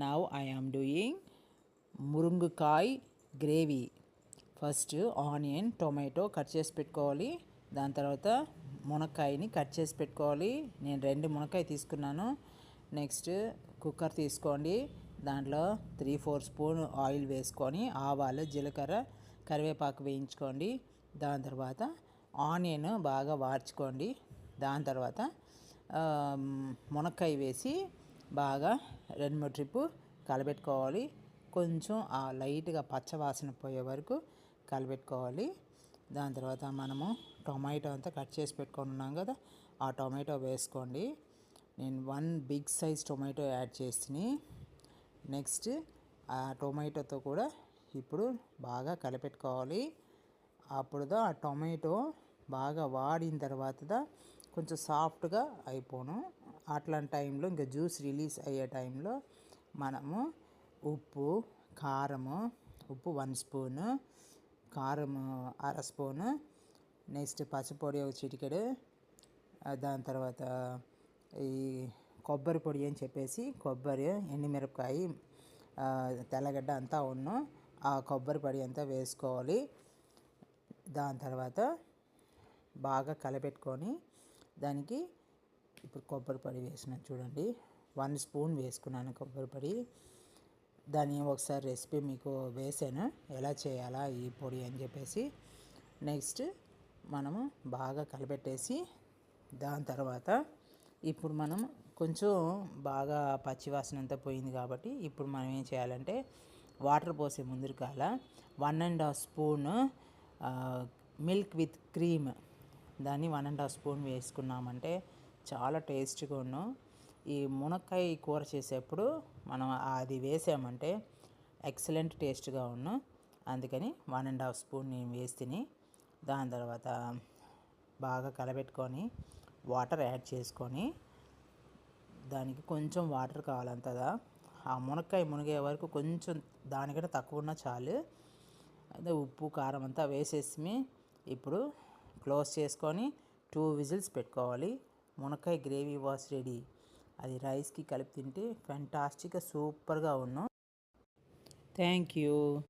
Now I am doing murungakkai gravy. First onion tomato cut చేసి పెట్టుకోవాలి. దాని తర్వాత మునక్కాయని కట్ చేసి పెట్టుకోవాలి. నేను 2 మునక్కాయ తీసుకున్నాను. నెక్స్ట్ కుక్కర్ తీసుకోండి. దాంట్లో 3-4 స్పూన్ ఆయిల్ వేసుకొని ఆవాలు జీలకర్ర కరివేపాకు వేయించుకోండి. దాని తర్వాత ఆనియన్ బాగా వార్చుకోండి. దాని తర్వాత మునక్కాయ వేసి బాగా 2-3 ట్రిప్పు కలబెట్టుకోవాలి. కొంచెం ఆ లైట్గా పచ్చవాసన పోయే వరకు కలబెట్టుకోవాలి. దాని తర్వాత మనము టొమాటో అంతా కట్ చేసి పెట్టుకొని ఉన్నాం కదా, ఆ టొమాటో వేసుకోండి. నేను 1 బిగ్ సైజ్ టొమాటో యాడ్ చేసి నెక్స్ట్ ఆ టొమాటోతో కూడా ఇప్పుడు బాగా కలిపెట్టుకోవాలి. అప్పుడుదా ఆ టొమాటో బాగా వాడిన తర్వాత కొంచెం సాఫ్ట్గా అయిపోను. అట్లాంటి టైంలో ఇంకా జ్యూస్ రిలీజ్ అయ్యే టైంలో మనము ఉప్పు 1 స్పూను, కారము 1/2 స్పూను, నెక్స్ట్ పచ్చిపొడి 1 చిటికెడు, దాని తర్వాత ఈ కొబ్బరి పొడి అని చెప్పేసి కొబ్బరి ఎండుమిరపకాయ తెల్లగడ్డ అంతా ఆ కొబ్బరి పొడి అంతా వేసుకోవాలి. దాని తర్వాత బాగా కలపెట్టుకొని దానికి ఇప్పుడు కొబ్బరి పొడి వేసినాను చూడండి. 1 స్పూన్ వేసుకున్నాను కొబ్బరి పొడి. దాన్ని ఒకసారి రెసిపీ మీకు వేసాను ఎలా చేయాలా ఈ పొడి అని చెప్పేసి. నెక్స్ట్ మనము బాగా కలపెట్టేసి దాని తర్వాత ఇప్పుడు మనం కొంచెం బాగా పచ్చివాసన అంతా పోయింది కాబట్టి ఇప్పుడు మనం ఏం చేయాలంటే వాటర్ పోసే ముందు కాల 1.5 స్పూన్ మిల్క్ విత్ క్రీమ్ దాన్ని 1.5 స్పూన్ వేసుకున్నామంటే చాలా టేస్ట్గా ఉన్నాం. ఈ మునక్కాయ కూర చేసేప్పుడు మనం అది వేసామంటే ఎక్సలెంట్ టేస్ట్గా ఉన్నాం. అందుకని 1.5 స్పూన్ నేను వేస్తేని దాని తర్వాత బాగా కలబెట్టుకొని వాటర్ యాడ్ చేసుకొని దానికి కొంచెం వాటర్ కావాలంతగా ఆ మునక్కాయ మునిగే వరకు కొంచెం దానికంటే తక్కువ ఉన్నా చాలు. అదే ఉప్పు కారం అంతా వేసేసి ఇప్పుడు క్లోజ్ చేసుకొని 2 విజిల్స్ పెట్టుకోవాలి. మునక్కాయ గ్రేవీ వాస్ రెడీ. అది రైస్కి కలిపి తింటే ఫెంటాస్టిక్గా సూపర్గా ఉన్నాం. Thank you.